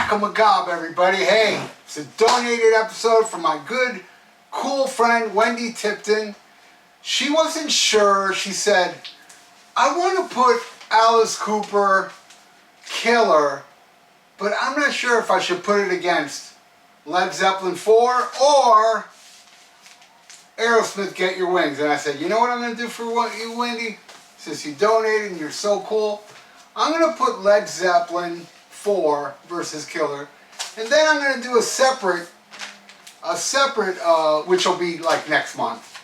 SHMACKEMAGOB, everybody. Hey, it's a donated episode from my good, cool friend Wendy Tipton. She wasn't sure. She said, I want to put Alice Cooper, Killer, but I'm not sure if I should put it against Led Zeppelin 4 or Aerosmith, Get Your Wings. And I said, you know what I'm going to do for you, Wendy? Since you donated and you're so cool, I'm going to put Led Zeppelin 4 versus Killer. And then I'm going to do a separate, which will be like next month.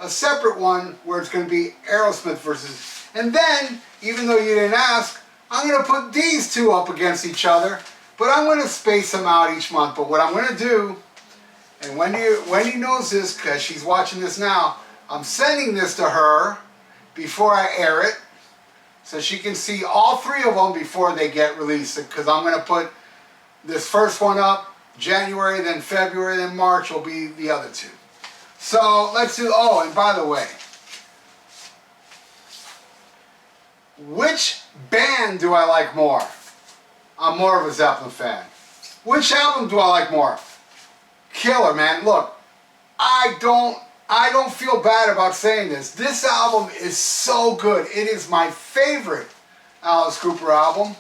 A separate one where it's going to be Aerosmith versus... And then, even though you didn't ask, I'm going to put these two up against each other. But I'm going to space them out each month. But what I'm going to do, and Wendy knows this because she's watching this now, I'm sending this to her before I air it, so she can see all three of them before they get released. Because I'm going to put this first one up January, then February, then March will be the other two. So let's do, oh, and by the way, which band do I like more? I'm more of a Zeppelin fan. Which album do I like more? Killer, man. Look, I don't feel bad about saying this. This album is so good. It is my favorite Alice Cooper album.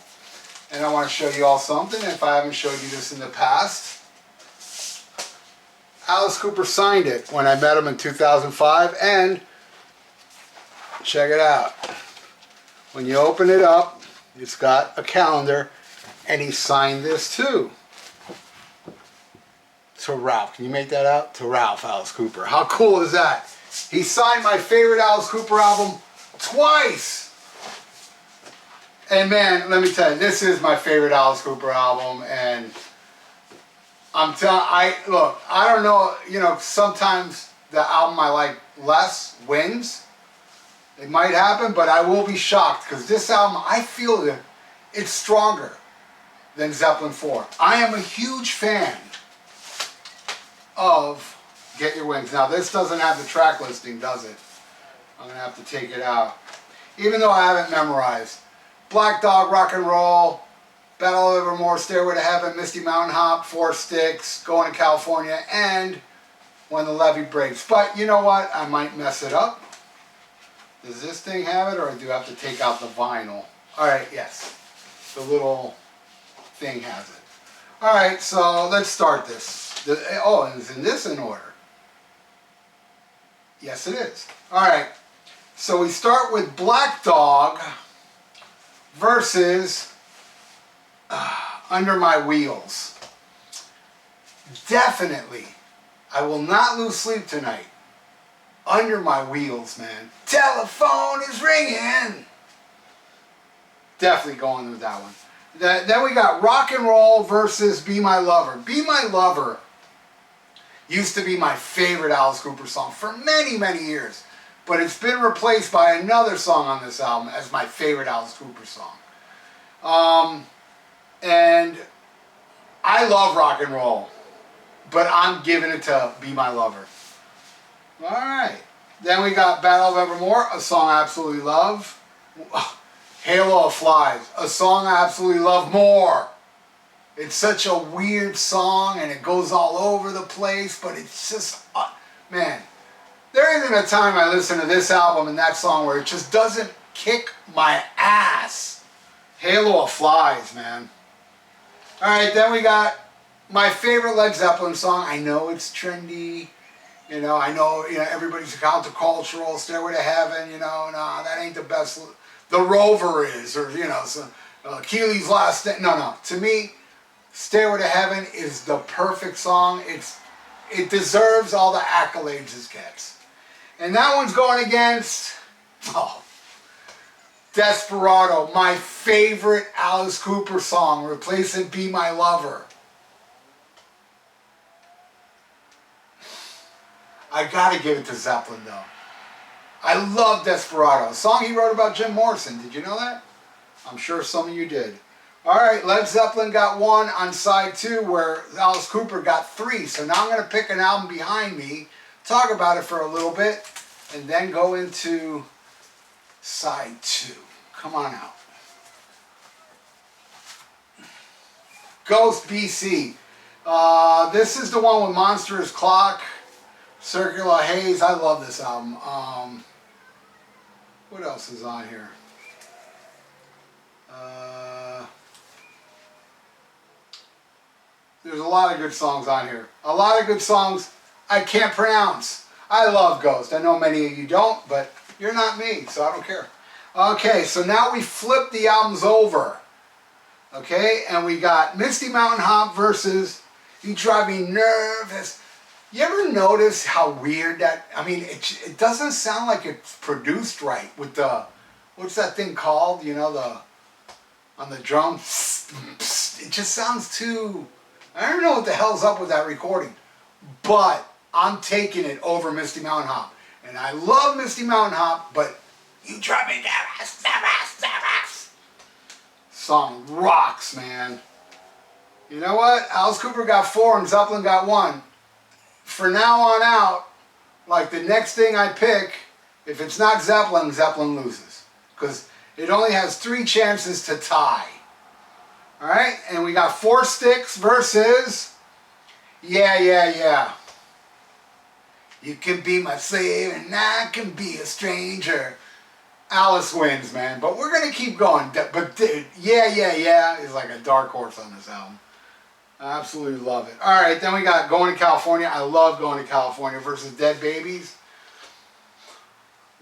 And I want to show you all something if I haven't showed you this in the past. Alice Cooper signed it when I met him in 2005, and check it out. When you open it up, it's got a calendar, and he signed this too. To Ralph. Can you make that out? To Ralph, Alice Cooper. How cool is that? He signed my favorite Alice Cooper album twice. And man, let me tell you, this is my favorite Alice Cooper album, and I'm telling, look, I don't know, you know, sometimes the album I like less wins. It might happen, but I will be shocked because this album, I feel that it's stronger than Zeppelin 4. I am a huge fan of Get Your Wings. Now this doesn't have the track listing, does it? I'm going to have to take it out. Even though I haven't memorized. Black Dog, Rock and Roll, Battle of Evermore, Stairway to Heaven, Misty Mountain Hop, Four Sticks, Going to California, and When the Levee Breaks. But you know what? I might mess it up. Does this thing have it, or do I have to take out the vinyl? Alright, yes. The little thing has it. Alright, so let's start this. Oh, and is this in order? Yes, it is. Alright, so we start with Black Dog versus Under My Wheels. Definitely, I will not lose sleep tonight. Under My Wheels, man. Telephone is ringing. Definitely going with that one. Then we got Rock and Roll versus Be My Lover. Be My Lover used to be my favorite Alice Cooper song for many, many years. But it's been replaced by another song on this album as my favorite Alice Cooper song. And I love Rock and Roll, but I'm giving it to Be My Lover. Alright. Then we got Battle of Evermore, a song I absolutely love. Halo of Flies, a song I absolutely love more. It's such a weird song and it goes all over the place, but it's just, man, there isn't a time I listen to this album and that song where it just doesn't kick my ass. Halo of Flies, man. Alright, then we got my favorite Led Zeppelin song. I know it's trendy. You know, I know, everybody's countercultural, Stairway to Heaven, nah, that ain't the best. The Rover is, or, so, Keely's Last Stand. No. To me, Stairway to Heaven is the perfect song. It deserves all the accolades it gets. And that one's going against, Desperado, my favorite Alice Cooper song, replacing Be My Lover. I gotta give it to Zeppelin though. I love Desperado, a song he wrote about Jim Morrison. Did you know that? I'm sure some of you did. Alright, Led Zeppelin got one on side 2 where Alice Cooper got 3. So now I'm going to pick an album behind me, talk about it for a little bit, and then go into side 2. Come on out. Ghost BC. This is the one with Monstrous Clock, Circular Haze. I love this album. What else is on here? There's a lot of good songs on here. A lot of good songs I can't pronounce. I love Ghost. I know many of you don't, but you're not me, so I don't care. Okay, so now we flip the albums over. Okay, and we got Misty Mountain Hop versus You Drive Me Nervous. You ever notice how weird that, I mean, it doesn't sound like it's produced right with the, what's that thing called? You know, on the drum. It just sounds too, I don't know what the hell's up with that recording. But I'm taking it over Misty Mountain Hop. And I love Misty Mountain Hop, but You Drive Me Nervous, nervous, nervous. Song rocks, man. You know what? Alice Cooper got 4 and Zeppelin got 1. For now on out, like the next thing I pick, if it's not Zeppelin, Zeppelin loses. Because it only has 3 chances to tie. Alright? And we got 4 Sticks versus Yeah, Yeah, Yeah. You can be my slave and I can be a stranger. Alice wins, man. But we're going to keep going. But Yeah, Yeah, Yeah is like a dark horse on this album. I absolutely love it. Alright, then we got Going to California. I love Going to California versus Dead Babies.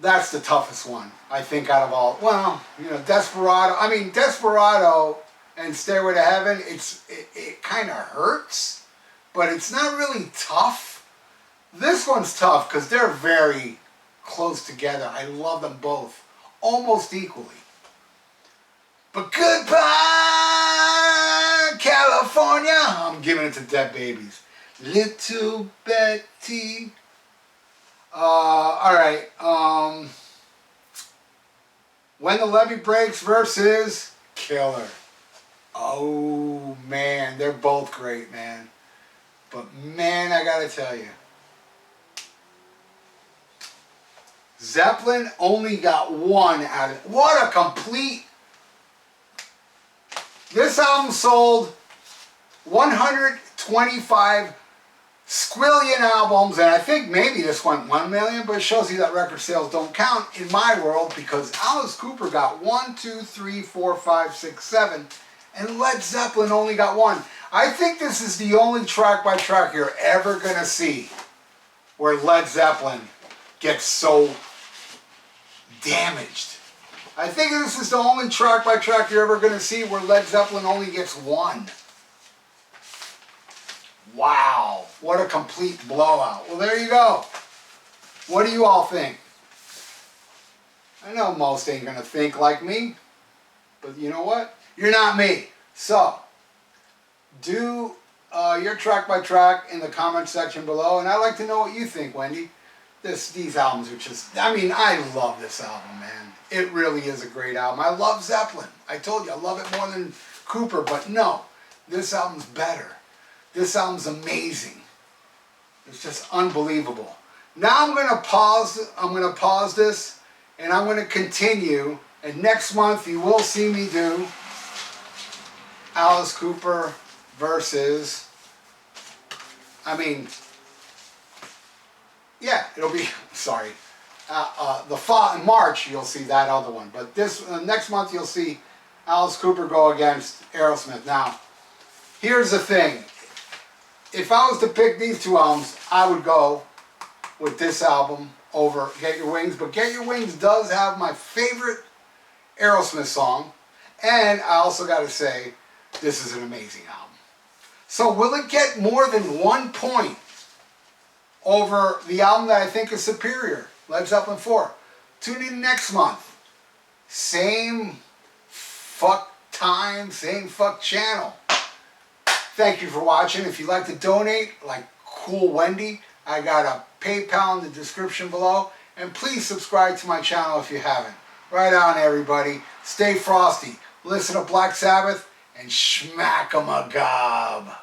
That's the toughest one, I think, out of all. Well, you know, Desperado. I mean, Desperado and Stairway to Heaven, it kind of hurts, but it's not really tough. This one's tough because they're very close together. I love them both, almost equally. But goodbye, California. I'm giving it to Dead Babies. Little Betty. Alright. When the Levee Breaks versus Killer. Oh, man. They're both great, man. But, man, I gotta tell you. Zeppelin only got 1 out of... What a complete... This album sold 125 squillion albums, and I think maybe this went 1 million, but it shows you that record sales don't count in my world because Alice Cooper got 1, 2, 3, 4, 5, 6, 7, and Led Zeppelin only got 1. I think this is the only track by track you're ever going to see where Led Zeppelin gets so damaged. I think this is the only track by track you're ever going to see where Led Zeppelin only gets 1. Wow, what a complete blowout. Well, there you go. What do you all think? I know most ain't going to think like me, but you know what? You're not me. So, do your track by track in the comment section below, and I'd like to know what you think, Wendy. These albums are just, I mean, I love this album, man. It really is a great album. I love Zeppelin. I told you, I love it more than Cooper, but no, this album's better. This album's amazing. It's just unbelievable. Now I'm going to pause this, and I'm going to continue, and next month you will see me do Alice Cooper versus, I mean, yeah, it'll be, sorry, the fall in March you'll see that other one, but this next month you'll see Alice Cooper go against Aerosmith. Now, here's the thing: if I was to pick these 2 albums, I would go with this album over Get Your Wings. But Get Your Wings does have my favorite Aerosmith song, and I also got to say, this is an amazing album. So, will it get more than 1 point over the album that I think is superior, Led Zeppelin 4. Tune in next month. Same fuck time, same fuck channel. Thank you for watching. If you'd like to donate, like Cool Wendy, I got a PayPal in the description below. And please subscribe to my channel if you haven't. Right on, everybody. Stay frosty. Listen to Black Sabbath and SHMACKEMAGOB.